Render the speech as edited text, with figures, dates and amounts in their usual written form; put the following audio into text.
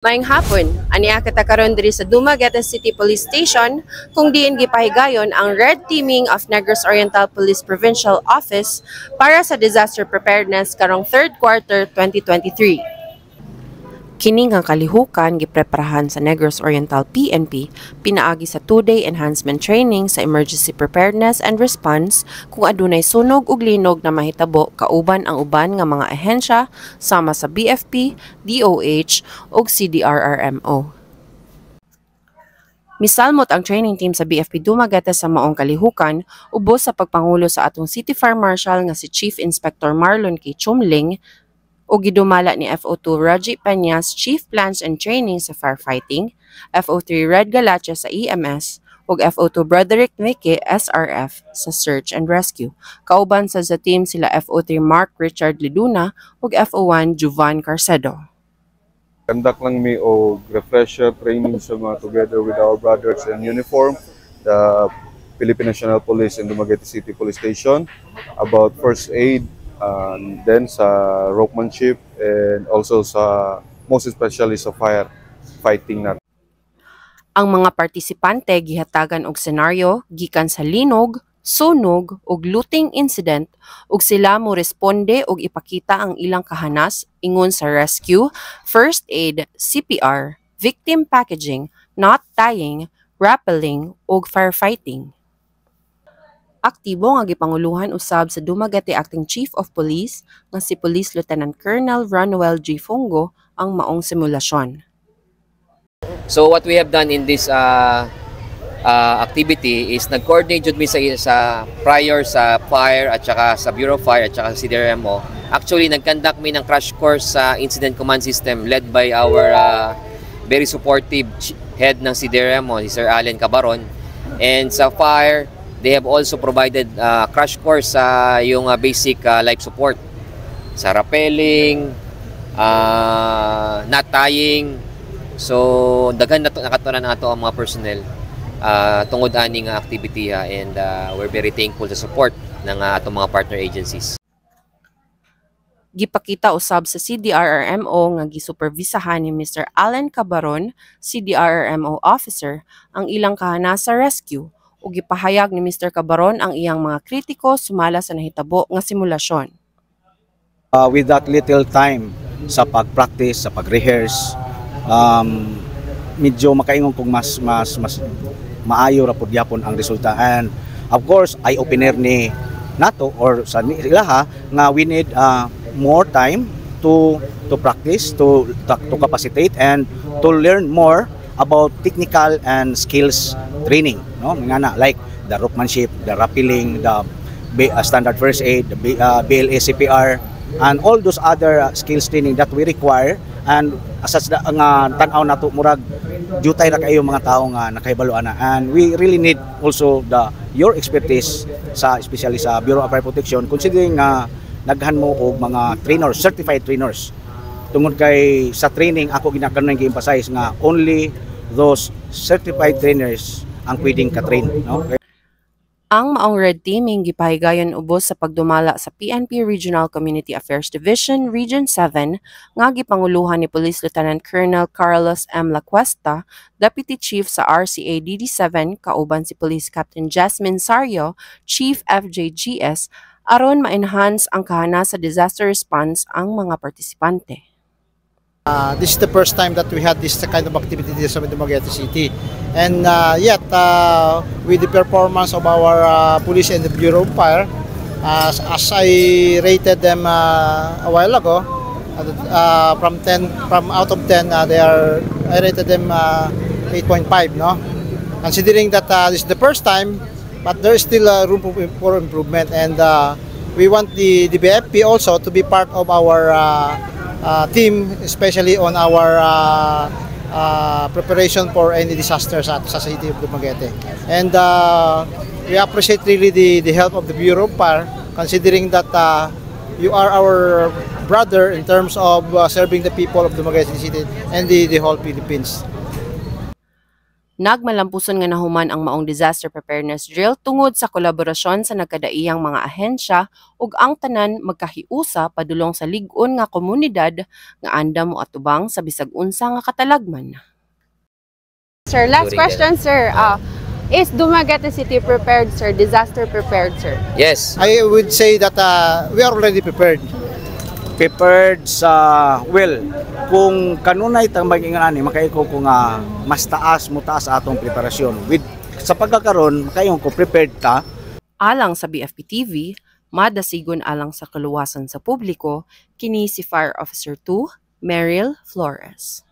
Maayong hapon, aniya kita karon diri sa Dumaguete City Police Station kung diin gipahigayon ang Red Teaming of Negros Oriental Police Provincial Office para sa disaster preparedness karong third quarter 2023. Kini nga kalihukan gipreparahan sa Negros Oriental PNP pinaagi sa 2-day enhancement training sa emergency preparedness and response kung adunay sunog ug linog na mahitabo kauban ang uban nga mga ahensya sama sa BFP, DOH ug CDRRMO. Misalmot ang training team sa BFP Dumaguete sa maong kalihukan ubos sa pagpangulo sa atong City Fire Marshal nga si Chief Inspector Marlon K. Chumling o gidumala ni FO2 Raji Peñas Chief Plans and Training sa Firefighting, FO3 Red Galache sa EMS, ug FO2 Broderick Nwique SRF sa Search and Rescue. Kauban sa team sila FO3 Mark Richard Liduna ug FO1 Juvan Carcedo. Conduct lang mi o refresher training sa mga together with our brothers in uniform, the Philippine National Police and Dumaguete City Police Station, about first aid, and then sa ropemanship, and also sa most especially sa fire fighting natin. Ang mga partisipante gihatagan og senaryo gikan sa linog, sunog ug looting incident ug sila mo responde ug ipakita ang ilang kahanas ingon sa rescue, first aid, CPR, victim packaging, knot tying, rappelling ug firefighting. Aktibo nga gipanguluhan usab sa Dumaguete Acting Chief of Police nga si Police Lieutenant Colonel Ronoel G. Fungo ang maong simulasyon. So what we have done in this activity is nag-coordinate jud mi sa prior sa fire at saka sa Bureau of Fire at saka sa CDRMO. Actually nag-conduct mi ng crash course sa incident command system led by our very supportive head ng CDRMO, si Sir Allen Cabaron. And sa fire, they have also provided crash course sa yung basic life support sa rappelling, knot tying. So daghan na nakatunan nato ang mga personnel tungod aning activity and we're very thankful sa support ng atong mga partner agencies. Gipakita usab sa CDRRMO nga gisupervisahan ni Mr. Allen Cabaron, CDRRMO officer, ang ilang kahanas sa rescue ug gipahayag ni Mr. Cabaron ang iyang mga kritiko sumala sa nahitabo nga simulasyon. With that little time sa pag-practice, sa pag-rehearse, medyo makaingon kung mas maayo ra pud gyapon ang resulta. And of course, eye-opener ni nato or sa ilaha nga we need more time to practice, to capacitate and to learn more about technical and skills training, no? Ngana like the ropemanship, the rappelling, the standard first aid, the BLA CPR, and all those other skills training that we require. And asas nga tan-aw nato murag jutay ra kayo mga tawo nga nakahibaluan na, and we really need also your expertise sa especially sa Bureau of Fire Protection, considering nga naghan mo og mga trainers, certified trainers. Tungod kay sa training ako ginakanon gi-emphasize nga only those certified trainers ang pwedeng ka-train, no? Ang maong Red Teaming gipahigayon ubos sa pagdumala sa PNP Regional Community Affairs Division Region 7 nga gipanguluhan ni Police Lieutenant Colonel Carlos M. Lacuesta, Deputy Chief sa RCA DD7 kauban si Police Captain Jasmine Sario, Chief FJGS, aron ma-enhance ang kahanas sa disaster response ang mga partisipante. This is the first time that we had this kind of activity here sa Dumaguete City, and yet with the performance of our police and the Bureau of Fire, as I rated them a while ago, from out of 10, I rated them 8.5, no? Considering that this is the first time, but there is still room for improvement, and we want the BFP also to be part of our team, especially on our preparation for any disasters sa city of Dumaguete. And we appreciate really the help of the Bureau of Fire, considering that you are our brother in terms of serving the people of Dumaguete City and the whole Philippines. Nagmalampuson nga nahuman ang maong disaster preparedness drill tungod sa kolaborasyon sa nagkadaiyang mga ahensya ug ang tanan magkahiusa padulong sa lig-on nga komunidad nga andam mo atubang sa bisag unsa nga katalagman. Sir, last question, sir. Is Dumaguete City prepared, sir? Disaster prepared, sir? Yes. I would say that we are already prepared. Prepared sa, well, kung kanunay tang maging makaiko ko nga mas taas mo taas atong preparasyon. With, sa pagkakaroon, makayon ko prepared ta. Alang sa BFP TV, madasigon alang sa kaluwasan sa publiko, kini si Fire Officer 2, Meryl Flores.